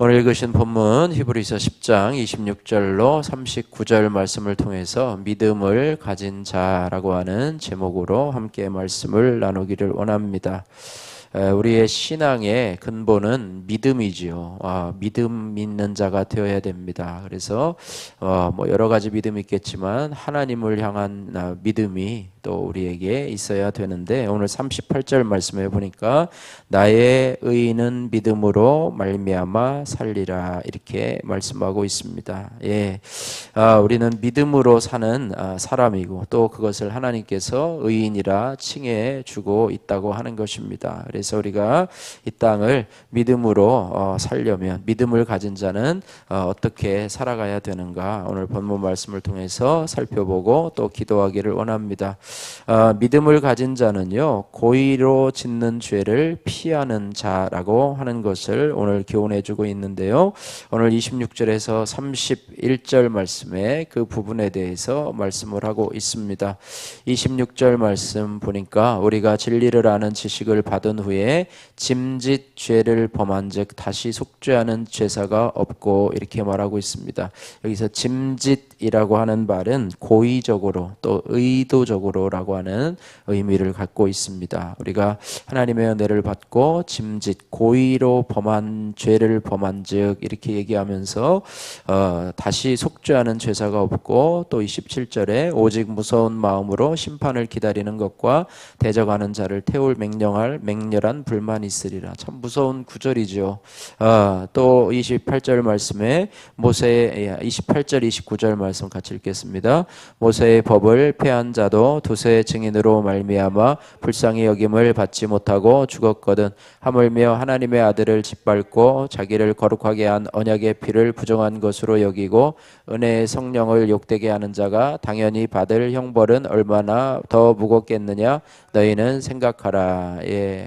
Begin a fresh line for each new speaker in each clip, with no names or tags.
오늘 읽으신 본문 히브리서 10장 26절로 39절 말씀을 통해서 믿음을 가진 자라고 하는 제목으로 함께 말씀을 나누기를 원합니다. 우리의 신앙의 근본은 믿음이지요. 믿음 있는 자가 되어야 됩니다. 그래서 뭐 여러 가지 믿음이 있겠지만 하나님을 향한 믿음이 또 우리에게 있어야 되는데, 오늘 38절 말씀해 보니까 나의 의인은 믿음으로 말미암아 살리라, 이렇게 말씀하고 있습니다. 우리는 믿음으로 사는 사람이고, 또 그것을 하나님께서 의인이라 칭해 주고 있다고 하는 것입니다. 그래서 우리가 이 땅을 믿음으로 살려면, 믿음을 가진 자는 어떻게 살아가야 되는가, 오늘 본문 말씀을 통해서 살펴보고 또 기도하기를 원합니다. 믿음을 가진 자는요, 고의로 짓는 죄를 피하는 자라고 하는 것을 오늘 교훈해 주고 있는데요, 오늘 26절에서 31절 말씀에 그 부분에 대해서 말씀을 하고 있습니다. 26절 말씀 보니까 우리가 진리를 아는 지식을 받은 후에 짐짓 죄를 범한 즉 다시 속죄하는 죄사가 없고, 이렇게 말하고 있습니다. 여기서 짐짓이라고 하는 말은 고의적으로 또 의도적으로라고 하는 의미를 갖고 있습니다. 우리가 하나님의 은혜를 받고 짐짓, 고의로 범한 죄를 범한 즉, 이렇게 얘기하면서 다시 속죄하는 죄사가 없고, 또 27절에 오직 무서운 마음으로 심판을 기다리는 것과 대적하는 자를 태울 맹렬한 불만이 있으리라. 참 무서운 구절이죠. 또 28절 말씀에 28절 29절 말씀 같이 읽겠습니다. 모세의 법을 폐한 자도 두세 증인으로 말미암아 불쌍히 여김을 받지 못하고 죽었거든. 하물며 하나님의 아들을 짓밟고 자기를 거룩하게 한 언약의 피를 부정한 것으로 여기고 은혜의 성령을 욕되게 하는 자가 당연히 받을 형벌은 얼마나 더 무겁겠느냐, 너희는 생각하라.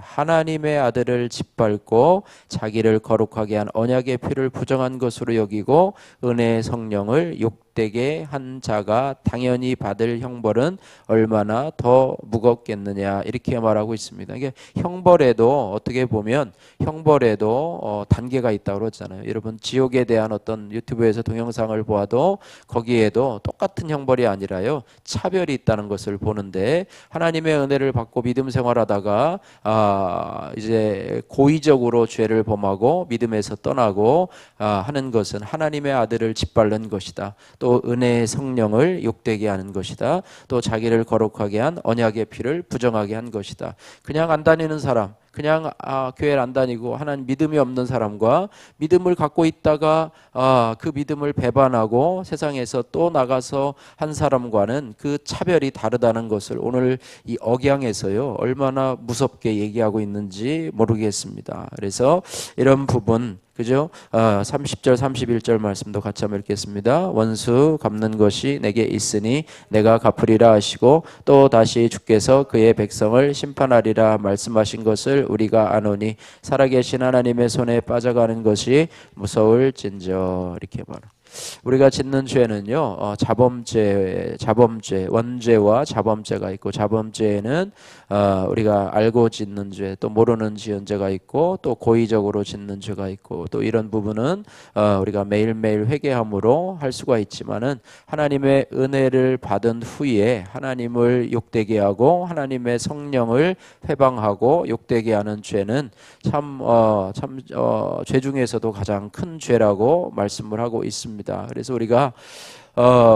하나님의 아들을 짓밟고 자기를 거룩하게 한 언약의 피를 부정한 것으로 여기고 은혜의 성령을 욕되게 한 자가 당연히 받을 형벌은 얼마나 더 무겁겠느냐, 이렇게 말하고 있습니다. 이게 형벌에도 어떻게 보면 형벌에도 단계가 있다고 그러잖아요. 여러분, 지옥에 대한 어떤 유튜브에서 동영상을 보아도 거기에도 똑같은 형벌이 아니라요, 차별이 있다는 것을 보는데, 하나님의 은혜를 받고 믿음 생활하다가 이제 고의적으로 죄를 범하고 믿음에서 떠나고 하는 것은 하나님의 아들을 짓밟는 것이다. 또 은혜의 성령을 욕되게 하는 것이다. 또 자기를 거룩하게 한 언약의 피를 부정하게 한 것이다. 그냥 안 다니는 사람, 그냥 교회를 안 다니고 하나님 믿음이 없는 사람과 믿음을 갖고 있다가 그 믿음을 배반하고 세상에서 또 나가서 한 사람과는 그 차별이 다르다는 것을 오늘 이 억양에서요, 얼마나 무섭게 얘기하고 있는지 모르겠습니다. 그래서 이런 부분, 그죠? 30절 31절 말씀도 같이 한번 읽겠습니다. 원수 갚는 것이 내게 있으니 내가 갚으리라 하시고, 또 다시 주께서 그의 백성을 심판하리라 말씀하신 것을 우리가 아노니 살아계신 하나님의 손에 빠져가는 것이 무서울진저, 이렇게 말합니다. 우리가 짓는 죄는요, 자범죄, 원죄와 자범죄가 있고, 자범죄는 우리가 알고 짓는 죄, 또 모르는 지은 죄가 있고, 또 고의적으로 짓는 죄가 있고, 또 이런 부분은 우리가 매일매일 회개함으로 할 수가 있지만은, 하나님의 은혜를 받은 후에 하나님을 욕되게 하고 하나님의 성령을 회방하고 욕되게 하는 죄는 죄 중에서도 가장 큰 죄라고 말씀을 하고 있습니다. 그래서 우리가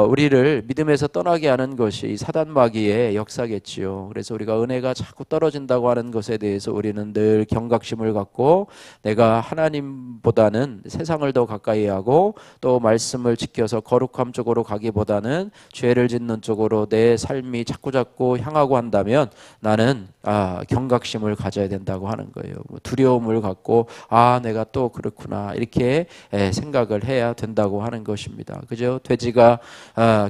우리를 믿음에서 떠나게 하는 것이 사단 마귀의 역사겠지요. 그래서 우리가 은혜가 자꾸 떨어진다고 하는 것에 대해서 우리는 늘 경각심을 갖고, 내가 하나님보다는 세상을 더 가까이 하고 또 말씀을 지켜서 거룩함 쪽으로 가기보다는 죄를 짓는 쪽으로 내 삶이 자꾸자꾸 향하고 한다면, 나는 경각심을 가져야 된다고 하는 거예요. 두려움을 갖고 내가 또 그렇구나, 이렇게 생각을 해야 된다고 하는 것입니다. 그죠? 돼지가 우리가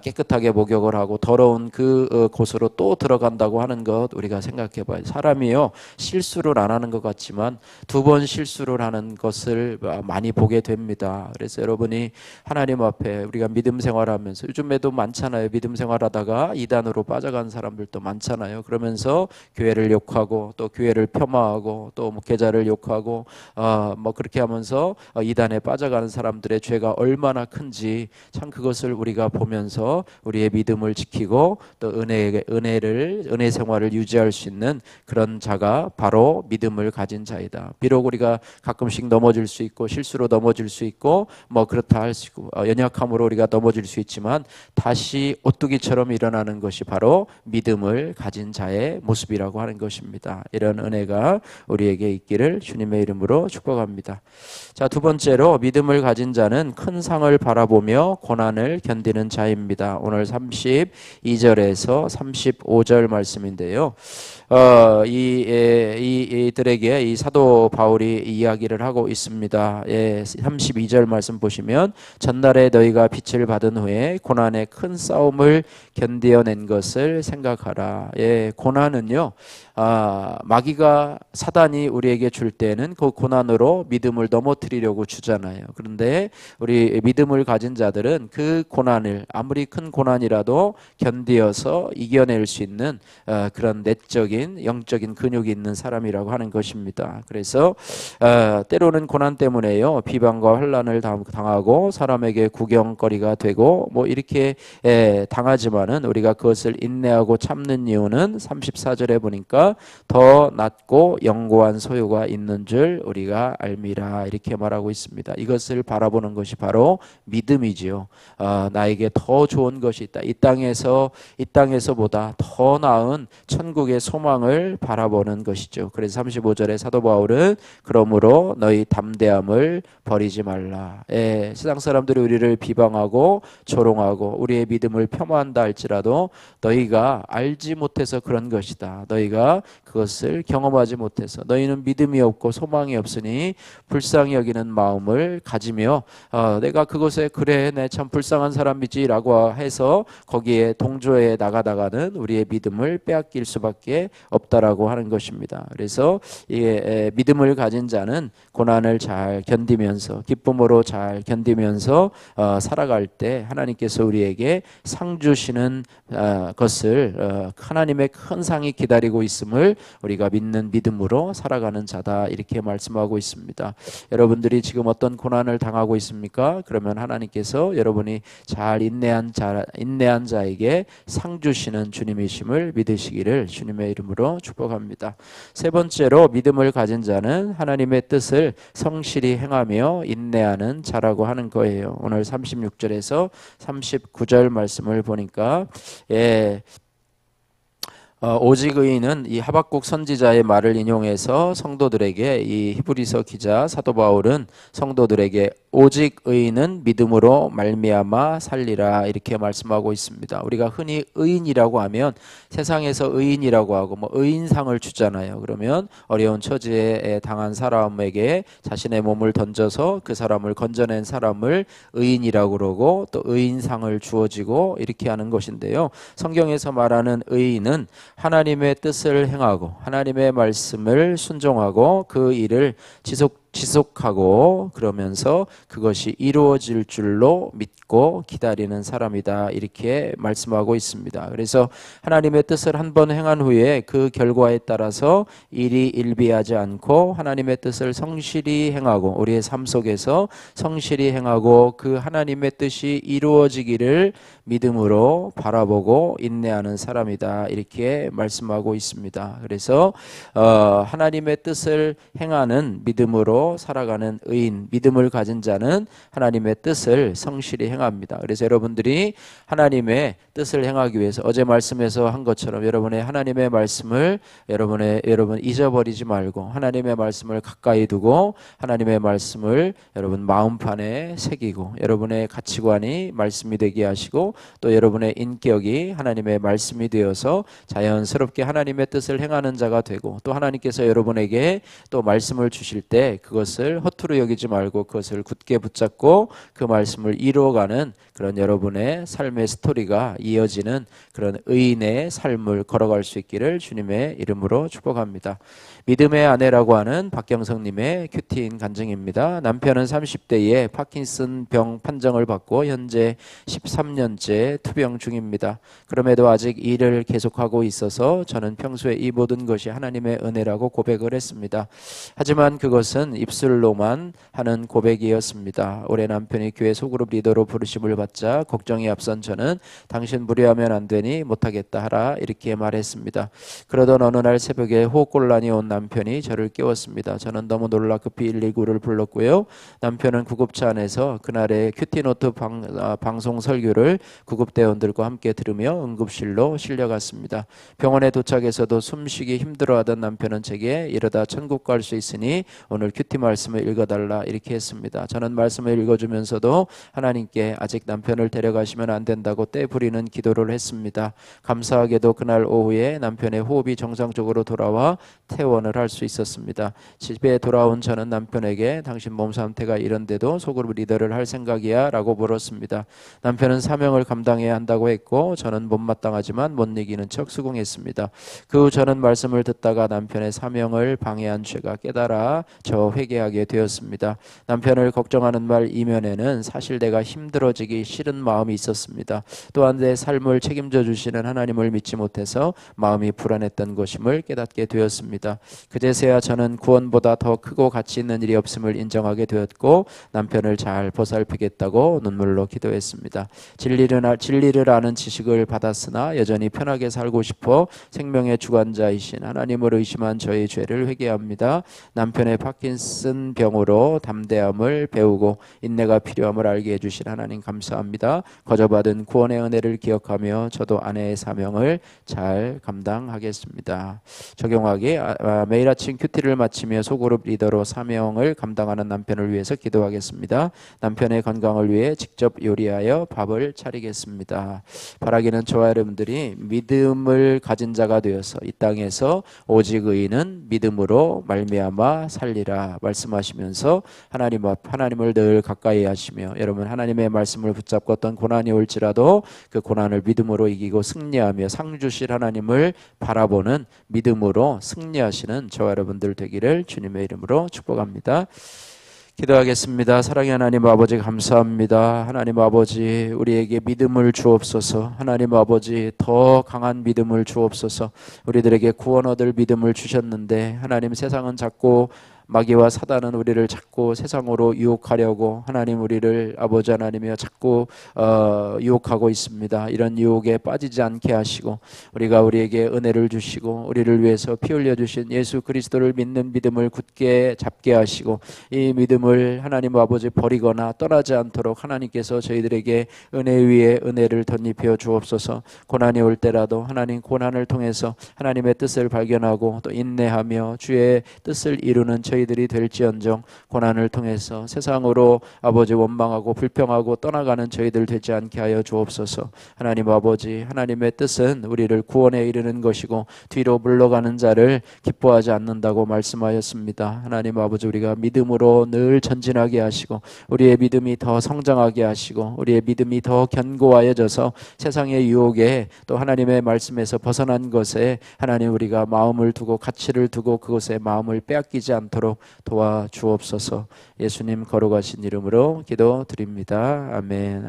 깨끗하게 목욕을 하고 더러운 그 곳으로 또 들어간다고 하는 것 우리가 생각해 봐요. 사람이요 실수를 안 하는 것 같지만 두 번 실수를 하는 것을 많이 보게 됩니다. 그래서 여러분이 하나님 앞에 우리가 믿음 생활하면서 요즘에도 많잖아요. 믿음 생활하다가 이단으로 빠져간 사람들도 많잖아요. 그러면서 교회를 욕하고 또 교회를 폄하하고 또 목회자를 욕하고 뭐 그렇게 하면서 이단에 빠져가는 사람들의 죄가 얼마나 큰지 참 그것을 우리가 보면서 우리의 믿음을 지키고 또 은혜 생활을 유지할 수 있는 그런 자가 바로 믿음을 가진 자이다. 비록 우리가 가끔씩 넘어질 수 있고 실수로 넘어질 수 있고 뭐 그렇다 할 수 있고 연약함으로 우리가 넘어질 수 있지만 다시 오뚜기처럼 일어나는 것이 바로 믿음을 가진 자의 모습이라고 하는 것입니다. 이런 은혜가 우리에게 있기를 주님의 이름으로 축복합니다. 자, 두 번째로 믿음을 가진 자는 큰 상을 바라보며 고난을 견디는 자입니다. 오늘 32절에서 35절 말씀인데요. 이들에게 이 사도 바울이 이야기를 하고 있습니다. 32절 말씀 보시면 전날에 너희가 빛을 받은 후에 고난의 큰 싸움을 견디어낸 것을 생각하라. 고난은요. 마귀가 사단이 우리에게 줄 때는 그 고난으로 믿음을 넘어뜨리려고 주잖아요. 그런데 우리 믿음을 가진 자들은 그 고난을 아무리 큰 고난이라도 견디어서 이겨낼 수 있는 그런 내적인 영적인 근육이 있는 사람이라고 하는 것입니다. 그래서 때로는 고난 때문에요 비방과 환난을 당하고 사람에게 구경거리가 되고 뭐 이렇게 당하지만은 우리가 그것을 인내하고 참는 이유는 34절에 보니까 더 낮고 영고한 소유가 있는 줄 우리가 알미라 이렇게 말하고 있습니다. 이것을 바라보는 것이 바로 믿음이지요. 나에게 더 좋은 것이 있다. 이 땅에서보다 더 나은 천국의 소망을 바라보는 것이죠. 그래서 35절에 사도 바울은 그러므로 너희 담대함을 버리지 말라. 세상 사람들이 우리를 비방하고 조롱하고 우리의 믿음을 폄하한다 할지라도 너희가 알지 못해서 그런 것이다. 너희가 그것을 경험하지 못해서 너희는 믿음이 없고 소망이 없으니 불쌍히 여기는 마음을 가지며 내가 그것에 그래 내 참 불쌍한 사람이지 라고 해서 거기에 동조해 나가다가는 우리의 믿음을 빼앗길 수밖에 없다라고 하는 것입니다. 그래서 믿음을 가진 자는 고난을 잘 견디면서 기쁨으로 잘 견디면서 살아갈 때 하나님께서 우리에게 상 주시는 것을 하나님의 큰 상이 기다리고 있음을 우리가 믿는 믿음으로 살아가는 자다 이렇게 말씀하고 있습니다. 여러분들이 지금 어떤 고난을 당하고 있습니까? 그러면 하나님께서 여러분이 잘 인내한 자에게 상 주시는 주님이심을 믿으시기를 주님의 이름으로 축복합니다. 세 번째로 믿음을 가진 자는 하나님의 뜻을 성실히 행하며 인내하는 자라고 하는 거예요. 오늘 36절에서 39절 말씀을 보니까 오직 의인은 이 하박국 선지자의 말을 인용해서 성도들에게 이 히브리서 기자 사도 바울은 성도들에게 오직 의인은 믿음으로 말미암아 살리라 이렇게 말씀하고 있습니다. 우리가 흔히 의인이라고 하면 세상에서 의인이라고 하고 뭐 의인상을 주잖아요. 그러면 어려운 처지에 당한 사람에게 자신의 몸을 던져서 그 사람을 건져낸 사람을 의인이라고 그러고 또 의인상을 주어지고 이렇게 하는 것인데요. 성경에서 말하는 의인은 하나님의 뜻을 행하고 하나님의 말씀을 순종하고 그 일을 지속하고 그러면서 그것이 이루어질 줄로 믿고 기다리는 사람이다 이렇게 말씀하고 있습니다. 그래서 하나님의 뜻을 한 번 행한 후에 그 결과에 따라서 일이 일비하지 않고 하나님의 뜻을 성실히 행하고 우리의 삶 속에서 성실히 행하고 그 하나님의 뜻이 이루어지기를 믿음으로 바라보고 인내하는 사람이다 이렇게 말씀하고 있습니다. 그래서 하나님의 뜻을 행하는 믿음으로 살아가는 의인, 믿음을 가진 자는 하나님의 뜻을 성실히 행합니다. 그래서 여러분들이 하나님의 뜻을 행하기 위해서 어제 말씀에서 한 것처럼 여러분의 하나님의 말씀을 여러분 잊어버리지 말고 하나님의 말씀을 가까이 두고 하나님의 말씀을 여러분 마음판에 새기고 여러분의 가치관이 말씀이 되게 하시고 또 여러분의 인격이 하나님의 말씀이 되어서 자연스럽게 하나님의 뜻을 행하는 자가 되고 또 하나님께서 여러분에게 또 말씀을 주실 때 그것을 허투루 여기지 말고 그것을 굳게 붙잡고 그 말씀을 이루어가는 하는 그런 여러분의 삶의 스토리가 이어지는 그런 의인의 삶을 걸어갈 수 있기를 주님의 이름으로 축복합니다. 믿음의 아내라고 하는 박경성님의 큐티인 간증입니다. 남편은 30대에 파킨슨 병 판정을 받고 현재 13년째 투병 중입니다. 그럼에도 아직 일을 계속하고 있어서 저는 평소에 이 모든 것이 하나님의 은혜라고 고백을 했습니다. 하지만 그것은 입술로만 하는 고백이었습니다. 올해 남편이 교회 소그룹 리더로 부르심을 받자 걱정이 앞선 저는 당신 무리하면 안 되니 못하겠다 하라 이렇게 말했습니다. 그러던 어느 날 새벽에 호흡곤란이 온 남편이 저를 깨웠습니다. 저는 너무 놀라 급히 119를 불렀고요. 남편은 구급차 안에서 그날의 큐티노트 방송 설교를 구급대원들과 함께 들으며 응급실로 실려갔습니다. 병원에 도착해서도 숨쉬기 힘들어하던 남편은 제게 이러다 천국 갈 수 있으니 오늘 큐티 말씀을 읽어달라 이렇게 했습니다. 저는 말씀을 읽어주면서도 하나님께 아직 남편을 데려가시면 안 된다고 떼부리는 기도를 했습니다. 감사하게도 그날 오후에 남편의 호흡이 정상적으로 돌아와 퇴원을 할 수 있었습니다. 집에 돌아온 저는 남편에게 당신 몸 상태가 이런데도 소그룹 리더를 할 생각이야? 라고 물었습니다. 남편은 사명을 감당해야 한다고 했고 저는 못마땅하지만 못 이기는 척 수긍했습니다. 그 후 저는 말씀을 듣다가 남편의 사명을 방해한 죄가 깨달아 저 회개하게 되었습니다. 남편을 걱정하는 말 이면에는 사실 내가 힘들어지기 싫은 마음이 있었습니다. 또한 내 삶을 책임져 주시는 하나님을 믿지 못해서 마음이 불안했던 것임을 깨닫게 되었습니다. 그제서야 저는 구원보다 더 크고 가치 있는 일이 없음을 인정하게 되었고 남편을 잘 보살피겠다고 눈물로 기도했습니다. 진리를 아는 지식을 받았으나 여전히 편하게 살고 싶어 생명의 주관자이신 하나님을 의심한 저의 죄를 회개합니다. 남편의 파킨슨 병으로 담대함을 배우고 인내가 필요함을 알게 해주신 하나님 감사합니다. 거저받은 구원의 은혜를 기억하며 저도 아내의 사명을 잘 감당하겠습니다. 적용하기 매일 아침 큐티를 마치며 소그룹 리더로 사명을 감당하는 남편을 위해서 기도하겠습니다. 남편의 건강을 위해 직접 요리하여 밥을 차리겠습니다. 바라기는 저와 여러분들이 믿음을 가진 자가 되어서 이 땅에서 오직 의인은 믿음으로 말미암아 살리라 말씀하시면서 하나님을 늘 가까이 하시며 여러분 하나님의 말씀을 붙잡고 어떤 고난이 올지라도 그 고난을 믿음으로 이기고 승리하며 상 주실 하나님을 바라보는 믿음으로 승리하시는 저와 여러분들 되기를 주님의 이름으로 축복합니다. 기도하겠습니다. 사랑의 하나님 아버지 감사합니다. 하나님 아버지 우리에게 믿음을 주옵소서. 하나님 아버지 더 강한 믿음을 주옵소서. 우리들에게 구원 얻을 믿음을 주셨는데 하나님 세상은 자꾸 마귀와 사단은 우리를 자꾸 세상으로 유혹하려고 하나님 우리를 아버지 하나님이여 자꾸 유혹하고 있습니다. 이런 유혹에 빠지지 않게 하시고 우리가 우리에게 은혜를 주시고 우리를 위해서 피 흘려 주신 예수 그리스도를 믿는 믿음을 굳게 잡게 하시고 이 믿음을 하나님 아버지 버리거나 떠나지 않도록 하나님께서 저희들에게 은혜 위에 은혜를 덧입혀 주옵소서. 고난이 올 때라도 하나님 고난을 통해서 하나님의 뜻을 발견하고 또 인내하며 주의 뜻을 이루는 저희들이 될지언정 고난을 통해서 세상으로 아버지 원망하고 불평하고 떠나가는 저희들 되지 않게 하여 주옵소서. 하나님 아버지 하나님의 뜻은 우리를 구원에 이르는 것이고 뒤로 물러가는 자를 기뻐하지 않는다고 말씀하였습니다. 하나님 아버지 우리가 믿음으로 늘 전진하게 하시고 우리의 믿음이 더 성장하게 하시고 우리의 믿음이 더 견고하여져서 세상의 유혹에 또 하나님의 말씀에서 벗어난 것에 하나님 우리가 마음을 두고 가치를 두고 그것에 마음을 빼앗기지 않도록 도와주옵소서. 예수님 거룩하신 이름으로 기도드립니다. 아멘.